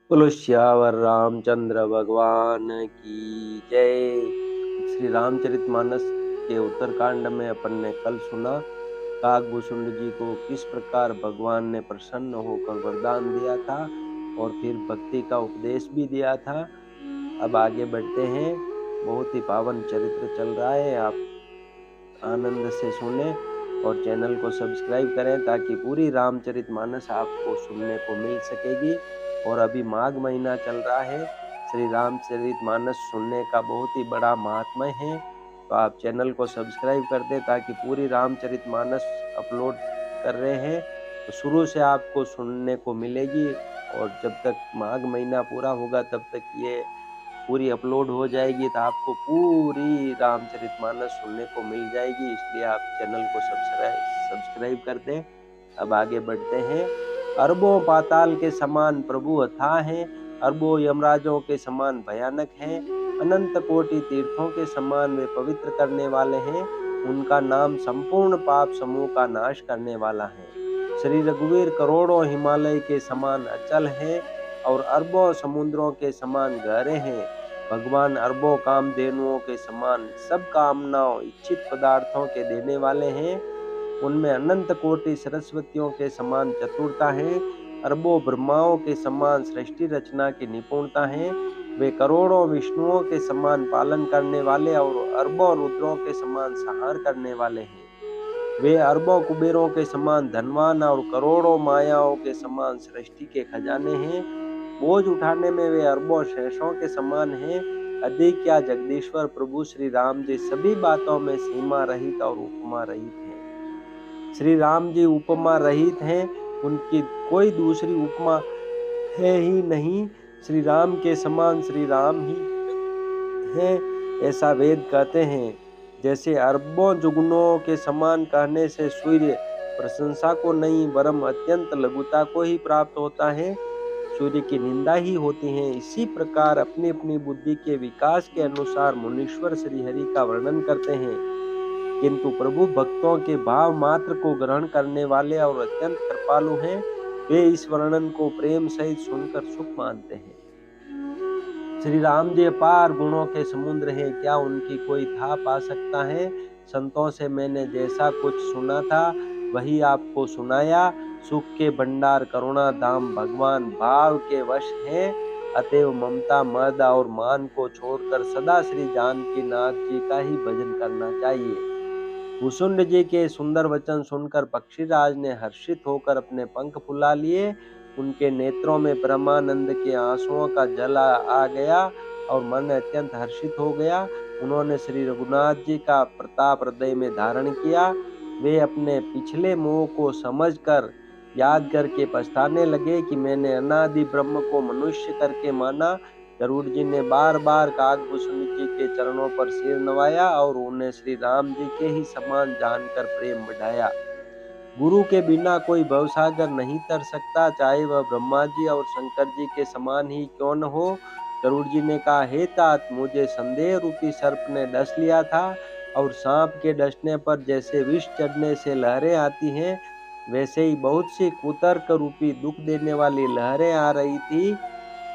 बोलो श्यावर रामचंद्र भगवान की जय। श्री रामचरितमानस के उत्तरकांड में अपन ने कल सुना काकभूषुंड जी को किस प्रकार भगवान ने प्रसन्न होकर वरदान दिया था और फिर भक्ति का उपदेश भी दिया था। अब आगे बढ़ते हैं। बहुत ही पावन चरित्र चल रहा है, आप आनंद से सुने और चैनल को सब्सक्राइब करें ताकि पूरी रामचरितमानस आपको सुनने को मिल सकेगी। और अभी माघ महीना चल रहा है, श्री रामचरितमानस सुनने का बहुत ही बड़ा महात्म्य है, तो आप चैनल को सब्सक्राइब कर दें ताकि पूरी रामचरितमानस अपलोड कर रहे हैं तो शुरू से आपको सुनने को मिलेगी। और जब तक माघ महीना पूरा होगा तब तक ये पूरी अपलोड हो जाएगी, तो आपको पूरी रामचरितमानस सुनने को मिल जाएगी। इसलिए आप चैनल को सब्सक्राइब कर दें। अब आगे बढ़ते हैं। अरबों पाताल के समान प्रभु अथाह हैं, अरबों यमराजों के समान भयानक हैं, अनंत कोटि तीर्थों के समान वे पवित्र करने वाले हैं। उनका नाम संपूर्ण पाप समूह का नाश करने वाला है। श्री रघुवीर करोड़ों हिमालय के समान अचल है और अरबों समुद्रों के समान गहरे हैं। भगवान अरबों कामधेनुओं के समान सब कामनाओं इच्छित पदार्थों के देने वाले हैं। उनमें अनंत कोटि सरस्वतियों के समान चतुरता है, अरबों ब्रह्माओं के समान सृष्टि रचना की निपुणता है। वे करोड़ों विष्णुओं के समान पालन करने वाले और अरबों रुद्रों के समान संहार करने वाले हैं। वे अरबों कुबेरों के समान धनवान और करोड़ों मायाओं के समान सृष्टि के खजाने हैं। बोझ उठाने में वे अरबों शेषों के समान हैं। अधिक क्या जगदीश्वर प्रभु श्री राम जी सभी बातों में सीमा रहित और उपमा रहित हैं। श्री राम जी उपमा रहित हैं, उनकी कोई दूसरी उपमा है ही नहीं। श्री राम के समान श्री राम ही हैं, ऐसा वेद कहते हैं। जैसे अरबों जुगनों के समान कहने से सूर्य प्रशंसा को नहीं वरम अत्यंत लघुता को ही प्राप्त होता है, सूर्य की निंदा ही होती है। इसी प्रकार अपनी अपनी बुद्धि के विकास के अनुसार मुनीश्वर श्री हरि का वर्णन करते हैं, किंतु प्रभु भक्तों के भाव मात्र को ग्रहण करने वाले और अत्यंत कृपालु हैं। वे इस वर्णन को प्रेम सहित सुनकर सुख मानते हैं। श्री राम जी अपार गुणों के समुद्र हैं, क्या उनकी कोई था पा सकता है। संतों से मैंने जैसा कुछ सुना था वही आपको सुनाया। सुख के भंडार करुणा धाम भगवान भाव के वश हैं, अतएव ममता मद और मान को छोड़कर सदा श्री जानकी नाथ जी का ही भजन करना चाहिए। भूसुंड जी के सुंदर वचन सुनकर पक्षीराज ने हर्षित होकर अपने पंख फुला लिए। उनके नेत्रों में ब्रह्मानंद के आंसुओं का जल आ गया और मन अत्यंत हर्षित हो गया। उन्होंने श्री रघुनाथ जी का प्रताप हृदय में धारण किया। वे अपने पिछले मोह को समझकर याद करके पछताने लगे कि मैंने अनादि ब्रह्म को मनुष्य करके माना। गरुड़ जी ने बार बार काकभूषुंड जी के चरणों पर सिर नवाया और उन्हें श्री राम जी के ही समान जानकर प्रेम बढ़ाया। गुरु के बिना कोई भवसागर नहीं तर सकता, चाहे वह ब्रह्मा जी और शंकर जी के समान ही क्यों न हो। गरुड़ जी ने कहा, हे तात, मुझे संदेह रूपी सर्प ने डस लिया था और सांप के डसने पर जैसे विष चढ़ने से लहरें आती हैं, वैसे ही बहुत सी कुतर्क रूपी दुख देने वाली लहरें आ रही थी।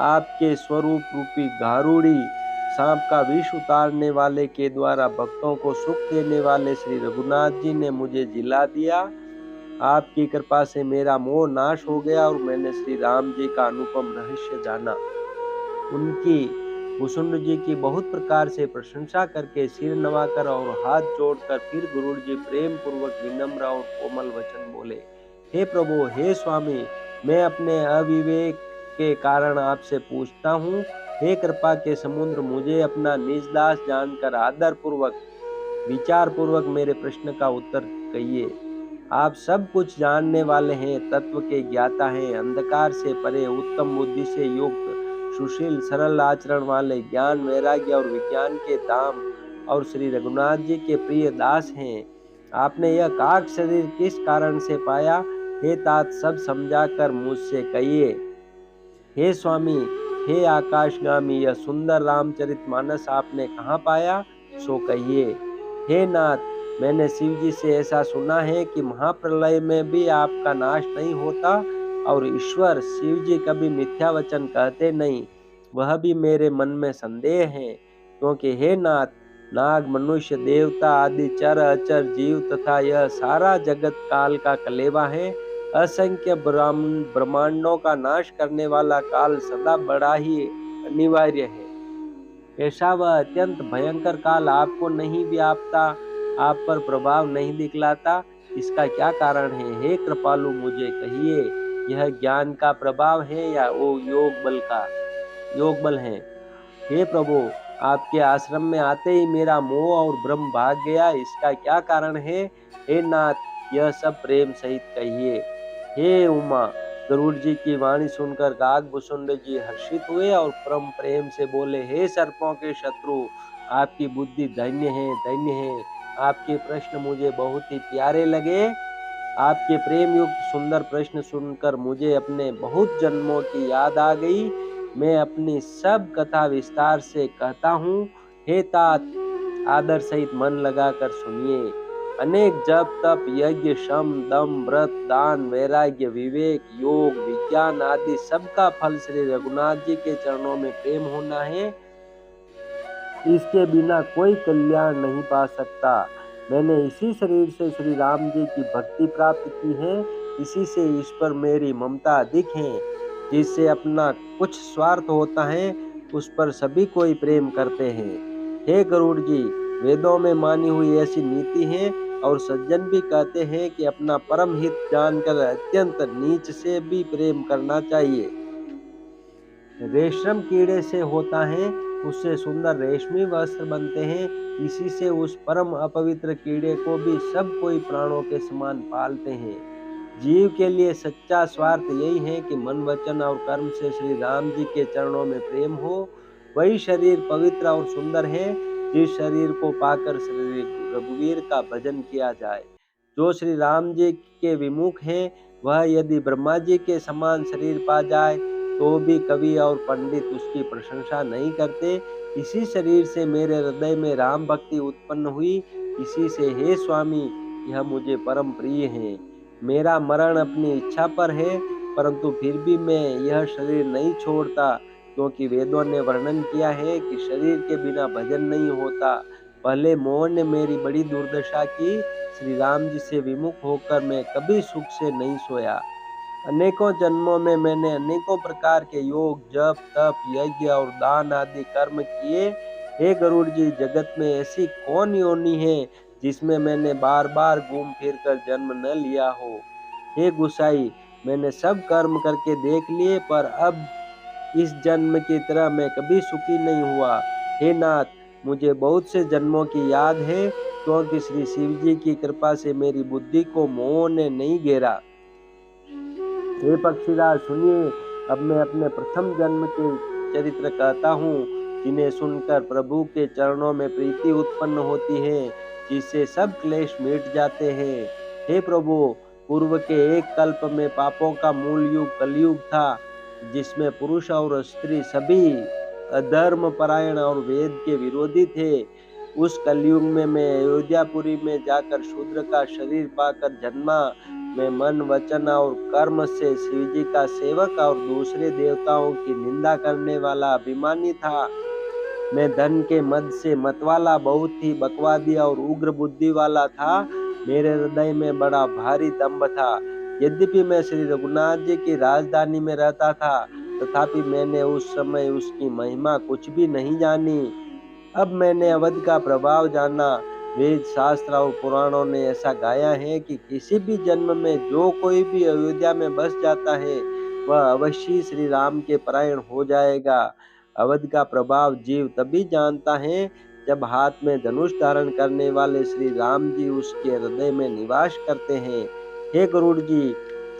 आपके स्वरूप रूपी गारुड़ी सांप का विष उतारने वाले के द्वारा भक्तों को सुख देने वाले श्री रघुनाथ जी ने मुझे जिला दिया। आपकी कृपा से मेरा मोह नाश हो गया और मैंने श्री राम जी का अनुपम रहस्य जाना। उनकी भूसुंड जी की बहुत प्रकार से प्रशंसा करके सिर नवाकर और हाथ जोड़कर फिर गुरु जी प्रेम पूर्वक विनम्र और कोमल वचन बोले, हे प्रभु, हे स्वामी, मैं अपने अविवेक के कारण आपसे पूछता हूँ। हे कृपा के समुद्र, मुझे अपना निज दास जानकर आदर पूर्वक विचार पूर्वक मेरे प्रश्न का उत्तर कहिए। आप सब कुछ जानने वाले हैं, तत्व के ज्ञाता हैं, अंधकार से परे, उत्तम बुद्धि से युक्त, सुशील सरल आचरण वाले, ज्ञान वैराग्य और विज्ञान के धाम और श्री रघुनाथ जी के प्रिय दास हैं। आपने यह काक शरीर किस कारण से पाया? हे तात, सब समझाकर मुझसे कहिए। हे स्वामी, हे आकाशगामी, यह सुंदर रामचरितमानस आपने कहाँ पाया, सो कहिए। हे नाथ, मैंने शिव जी से ऐसा सुना है कि महाप्रलय में भी आपका नाश नहीं होता। और ईश्वर शिव जी कभी मिथ्या वचन कहते नहीं। वह भी मेरे मन में संदेह है, क्योंकि हे नाथ, नाग, मनुष्य, देवता आदि चर अचर जीव तथा यह सारा जगत काल का कलेवा है। असंख्य ब्रह्मांडों का नाश करने वाला काल सदा बड़ा ही अनिवार्य है। ऐसा वह अत्यंत भयंकर काल आपको नहीं व्यापता, आप पर प्रभाव नहीं दिखलाता, इसका क्या कारण है? हे कृपालु, मुझे कहिए, यह ज्ञान का प्रभाव है या वो योग बल है? हे प्रभु, आपके आश्रम में आते ही मेरा मोह और भ्रम भाग गया, इसका क्या कारण है? हे नाथ, यह सब प्रेम सहित कहिए। हे उमा, गरुड़ जी की वाणी सुनकर काकभूषुंड जी हर्षित हुए और परम प्रेम से बोले, हे सर्पों के शत्रु, आपकी बुद्धि धन्य है, धन्य है। आपके प्रश्न मुझे बहुत ही प्यारे लगे। आपके प्रेम युक्त सुंदर प्रश्न सुनकर मुझे अपने बहुत जन्मों की याद आ गई। मैं अपनी सब कथा विस्तार से कहता हूँ। हे तात, आदर सहित मन लगाकर सुनिए। अनेक जप तप यज्ञ शम दम व्रत दान वैराग्य विवेक योग विज्ञान आदि सबका फल श्री रघुनाथ जी के चरणों में प्रेम होना है। इसके बिना कोई कल्याण नहीं पा सकता। मैंने इसी शरीर से श्री राम जी की भक्ति प्राप्त की है। इसी से इस पर मेरी ममता अधिक है। जिससे अपना कुछ स्वार्थ होता है, उस पर सभी कोई प्रेम करते हैं। हे गरुड़ जी, वेदों में मानी हुई ऐसी नीति है और सज्जन भी कहते हैं कि अपना परम हित जानकर अत्यंत नीच से भी प्रेम करना चाहिए। रेशम कीड़े से होता है, उससे सुंदर रेशमी वस्त्र बनते हैं। इसी से उस परम अपवित्र कीड़े को भी सब कोई प्राणों के समान पालते हैं। जीव के लिए सच्चा स्वार्थ यही है कि मन वचन और कर्म से श्री राम जी के चरणों में प्रेम हो। वही शरीर पवित्र और सुंदर है, जिस शरीर को पाकर श्री रघुवीर का भजन किया जाए। जो श्री राम जी के विमुख है, वह यदि ब्रह्मा जी के समान शरीर पा जाए तो भी कवि और पंडित उसकी प्रशंसा नहीं करते। इसी शरीर से मेरे हृदय में राम भक्ति उत्पन्न हुई। इसी से हे स्वामी, यह मुझे परम प्रिय है। मेरा मरण अपनी इच्छा पर है, परंतु फिर भी मैं यह शरीर नहीं छोड़ता, क्योंकि वेदों ने वर्णन किया है कि शरीर के बिना भजन नहीं होता। पहले मोह ने मेरी बड़ी दुर्दशा की। श्री राम जी से विमुख होकर मैं कभी सुख से नहीं सोया। अनेकों जन्मों में मैंने अनेकों प्रकार के योग जप तप यज्ञ और दान आदि कर्म किए। हे गरुड़ जी, जगत में ऐसी कौन योनि है जिसमें मैंने बार बार घूम फिर कर जन्म न लिया हो? हे गुसाई, मैंने सब कर्म करके देख लिए, पर अब इस जन्म की तरह मैं कभी सुखी नहीं हुआ। हे नाथ, मुझे बहुत से जन्मों की याद है, क्योंकि श्री शिव जी की कृपा से मेरी बुद्धि को मोह ने नहीं घेरा। हे पक्षीराज सुनिए, अब मैं अपने प्रथम जन्म के चरित्र कहता हूँ, जिन्हें सुनकर प्रभु के चरणों में प्रीति उत्पन्न होती है, जिससे सब क्लेश मिट जाते हैं। हे प्रभु, पूर्व के एक कल्प में पापों का मूल युग कलयुग था, जिसमें पुरुष और स्त्री सभी अधर्म परायण और वेद के विरोधी थे। उस कलयुग में मैं अयोध्यापुरी में जाकर शूद्र का शरीर पाकर जन्मा। मैं मन वचन और कर्म से शिवजी का सेवक और दूसरे देवताओं की निंदा करने वाला अभिमानी था। मैं धन के मद से मतवाला, बहुत ही बकवादी और उग्र बुद्धि वाला था। मेरे हृदय में बड़ा भारी दंभ था। यद्यपि मैं श्री रघुनाथ जी की राजधानी में रहता था, तथापि मैंने उस समय उसकी महिमा कुछ भी नहीं जानी। अब मैंने अवध का प्रभाव जाना। वेद शास्त्र और पुराणों ने ऐसा गाया है कि किसी भी जन्म में जो कोई भी अयोध्या में बस जाता है, वह अवश्य श्री राम के परायण हो जाएगा। अवध का प्रभाव जीव तभी जानता है जब हाथ में धनुष धारण करने वाले श्री राम जी उसके हृदय में निवास करते हैं। हे गरुड़ जी,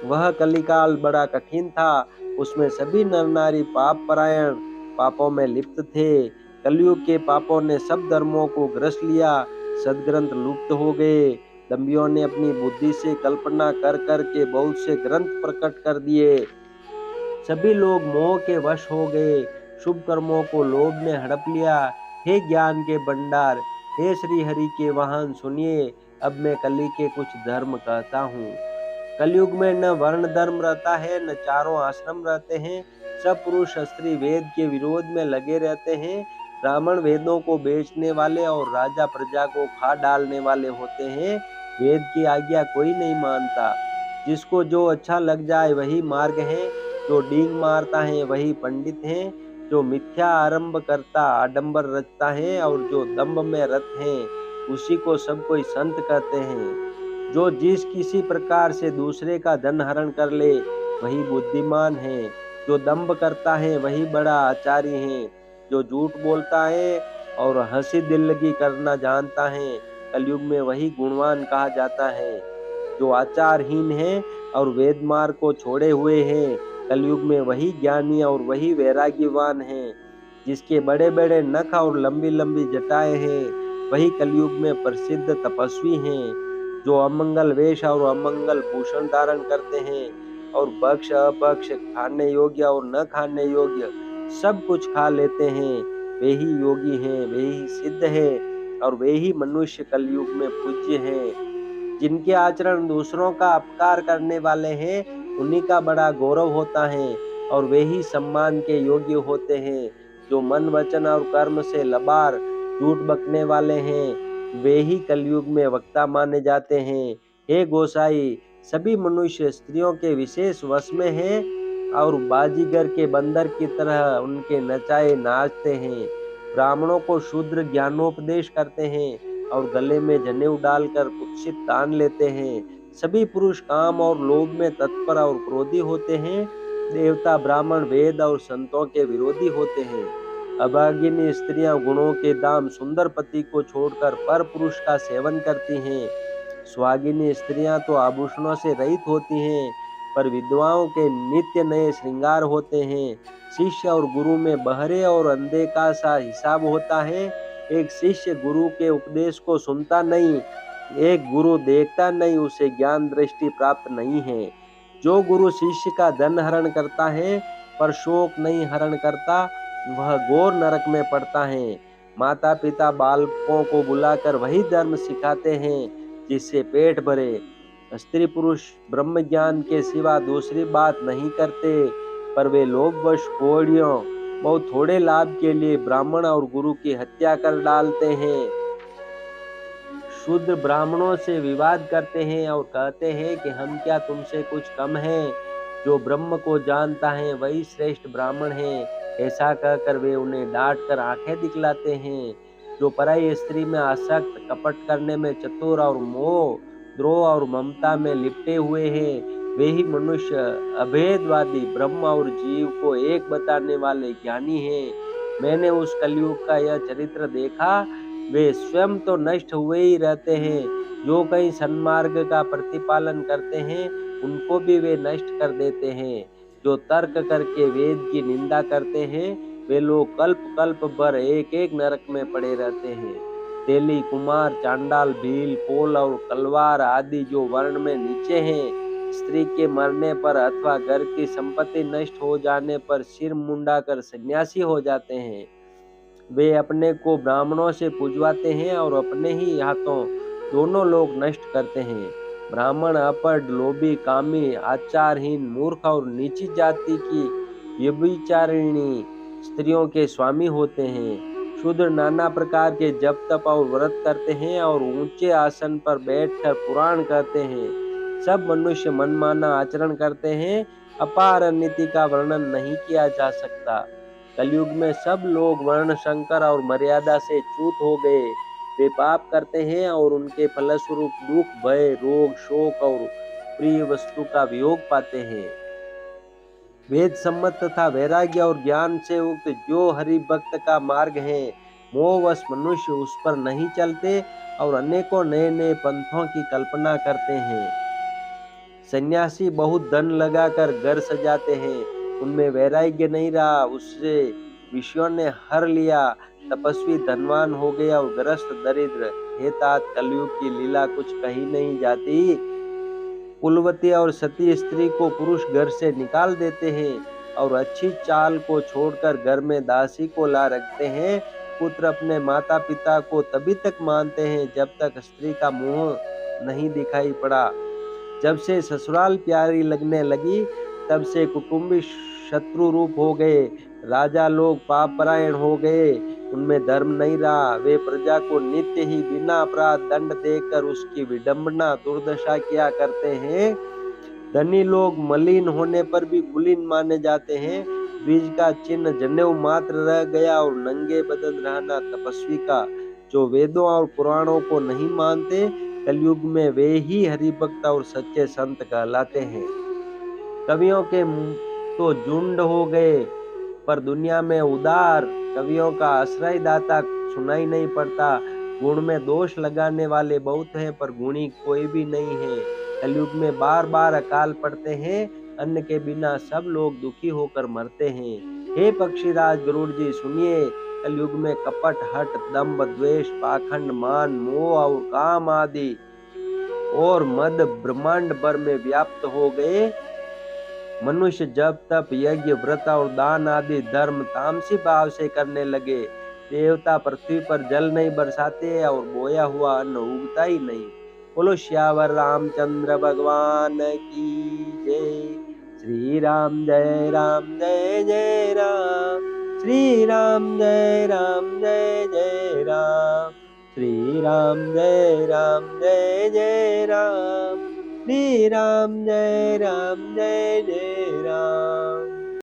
वह कलिकाल बड़ा कठिन था। उसमें सभी नर नारी पाप परायण पापों में लिप्त थे। कलयुग के पापों ने सब धर्मों को ग्रस लिया। सदग्रंथ लुप्त हो गए। दंभियों ने अपनी बुद्धि से कल्पना कर कर के बहुत से ग्रंथ प्रकट कर दिए। सभी लोग मोह के वश हो गए। शुभ कर्मों को लोभ ने हड़प लिया। हे ज्ञान के भंडार, हे श्री हरि के वाहन, सुनिए, अब मैं कली के कुछ धर्म कहता हूँ। कलयुग में न वर्ण धर्म रहता है, न चारों आश्रम रहते हैं। सब पुरुष स्त्री वेद के विरोध में लगे रहते हैं। ब्राह्मण वेदों को बेचने वाले और राजा प्रजा को खा डालने वाले होते हैं। वेद की आज्ञा कोई नहीं मानता। जिसको जो अच्छा लग जाए वही मार्ग है। जो डींग मारता है वही पंडित है। जो मिथ्या आरंभ करता आडंबर रचता है और जो दंभ में रत है उसी को सब कोई संत कहते हैं। जो जिस किसी प्रकार से दूसरे का धन हरण कर ले वही बुद्धिमान है। जो दंभ करता है वही बड़ा आचार्य है। जो झूठ बोलता है और हंसी दिल्लगी करना जानता है कलयुग में वही गुणवान कहा जाता है। जो आचारहीन है और वेद मार्ग को छोड़े हुए हैं कलयुग में वही ज्ञानी और वही वैराग्यवान है। जिसके बड़े बड़े नख और लंबी लंबी जटाएं हैं वही कलयुग में प्रसिद्ध तपस्वी हैं। जो अमंगल वेश और अमंगल भूषण धारण करते हैं और भक्ष अपक्ष खाने योग्य और न खाने योग्य सब कुछ खा लेते हैं वे ही योगी हैं, वे ही सिद्ध है और वे ही मनुष्य कलयुग में पूज्य हैं। जिनके आचरण दूसरों का अपकार करने वाले हैं उन्हीं का बड़ा गौरव होता है और वे ही सम्मान के योग्य होते हैं। जो मन वचन और कर्म से लबार झूठ बकने वाले हैं वे ही कलयुग में वक्ता माने जाते हैं। हे गोसाई, सभी मनुष्य स्त्रियों के विशेष वश में हैं और बाजीगर के बंदर की तरह उनके नचाए नाचते हैं। ब्राह्मणों को शूद्र ज्ञानोपदेश करते हैं और गले में जनेऊ डालकर कुत्सित तान लेते हैं। सभी पुरुष काम और लोभ में तत्पर और क्रोधी होते हैं। देवता ब्राह्मण वेद और संतों के विरोधी होते हैं। अभागिनी स्त्रियां गुणों के दाम सुंदर पति को छोड़कर पर पुरुष का सेवन करती हैं। स्वागिनी स्त्रियां तो आभूषणों से रहित होती हैं पर विधवाओं के नित्य नए श्रृंगार होते हैं। शिष्य और गुरु में बहरे और अंधे का सा हिसाब होता है। एक शिष्य गुरु के उपदेश को सुनता नहीं, एक गुरु देखता नहीं, उसे ज्ञान दृष्टि प्राप्त नहीं है। जो गुरु शिष्य का धन हरण करता है पर शोक नहीं हरण करता वह घोर नरक में पड़ता है। माता पिता बालकों को बुलाकर वही धर्म सिखाते हैं जिससे पेट भरे। स्त्री पुरुष ब्रह्म ज्ञान के सिवा दूसरी बात नहीं करते पर वे लोभवश घोड़ियों बहुत थोड़े लाभ के लिए ब्राह्मण और गुरु की हत्या कर डालते हैं। शूद्र ब्राह्मणों से विवाद करते हैं और कहते हैं कि हम क्या तुमसे कुछ कम हैं। जो ब्रह्म को जानता है वही श्रेष्ठ ब्राह्मण है। ऐसा कहकर वे उन्हें डांट कर आंखें दिखलाते हैं। जो पराई स्त्री में आसक्त कपट करने में चतुर और मोह द्रोह और ममता में लिपटे हुए हैं वे ही मनुष्य अभेदवादी ब्रह्म और जीव को एक बताने वाले ज्ञानी हैं। मैंने उस कलयुग का यह चरित्र देखा। वे स्वयं तो नष्ट हुए ही रहते हैं। जो कहीं सन्मार्ग का प्रतिपालन करते हैं उनको भी वे नष्ट कर देते हैं। जो तर्क करके वेद की निंदा करते हैं वे लोग कल्प कल्प भर एक एक नरक में पड़े रहते हैं। तेली कुमार चांडाल भील कोल और कलवार आदि जो वर्ण में नीचे हैं स्त्री के मरने पर अथवा घर की संपत्ति नष्ट हो जाने पर सिर मुंडा कर सन्यासी हो जाते हैं। वे अपने को ब्राह्मणों से पूजवाते हैं और अपने ही हाथों दोनों लोग नष्ट करते हैं। ब्राह्मण अपढ़ लोभी कामी आचारहीन मूर्ख और नीची जाति की व्यभिचारिणी स्त्रियों के स्वामी होते हैं। शूद्र नाना प्रकार के जप तप और व्रत करते हैं और ऊंचे आसन पर बैठकर पुराण कहते हैं। सब मनुष्य मनमाना आचरण करते हैं। अपार नीति का वर्णन नहीं किया जा सकता। कलयुग में सब लोग वर्ण संकर और मर्यादा से च्युत हो गए। वे पाप करते हैं और उनके फलस्वरूप दुख भय रोग शोक और प्रिय वस्तु का वियोग पाते हैं। वेद सम्मत तथा वैराग्य और ज्ञान से युक्त जो हरि भक्त का मार्ग है मोहवश मनुष्य उस पर नहीं चलते और अनेकों नए नए पंथों की कल्पना करते हैं। सन्यासी बहुत धन लगाकर घर सजाते हैं, उनमें वैराग्य नहीं रहा, उससे विषयों ने हर लिया। तपस्वी धनवान हो गया और ग्रस्त दरिद्र। हे तात, कलयुग की लीला कुछ कही नहीं जाती। कुलवती और सती स्त्री को पुरुष घर से निकाल देते हैं और अच्छी चाल को छोड़कर घर में दासी को ला रखते हैं। पुत्र अपने माता पिता को तभी तक मानते हैं जब तक स्त्री का मुंह नहीं दिखाई पड़ा। जब से ससुराल प्यारी लगने लगी, तब से कुटुंबी शत्रु रूप हो गए। राजा लोग पाप परायण हो गए, उनमें धर्म नहीं रहा। वे प्रजा को नित्य ही बिना अपराध दंड देकर उसकी विडंबना दुर्दशा किया करते हैं। धनी लोग मलिन होने पर भी कुलीन माने जाते हैं। द्विज का चिन्ह जनेऊ मात्र रह गया और नंगे बदन रहना तपस्वी का। जो वेदों और पुराणों को नहीं मानते, कलयुग में वे ही हरिभक्त और सच्चे संत कहलाते हैं। कवियों के तो झुंड हो गए, पर दुनिया में उदार कवियों का आश्रयदाता सुनाई नहीं पड़ता। गुण में दोष लगाने वाले बहुत हैं, पर गुणी कोई भी नहीं है। कलयुग में बार बार अकाल पड़ते हैं, अन्न के बिना सब लोग दुखी होकर मरते हैं। हे पक्षीराज गरुड़ जी, सुनिए। कलयुग में कपट, हठ, दंभ, द्वेष, पाखंड, मान, मोह और काम आदि और मद ब्रह्मांड भर में व्याप्त हो गए। मनुष्य जब तप, यज्ञ, व्रत और दान आदि धर्म तामसी भाव से करने लगे, देवता पृथ्वी पर जल नहीं बरसाते और बोया हुआ अन्न उगता ही नहीं। बोलो श्यावर रामचंद्र भगवान की जय। श्री राम जय राम जय जय राम। श्री राम जय राम जय जय राम। श्री राम जय राम जय जय राम। श्री राम जय राम जय जय राम।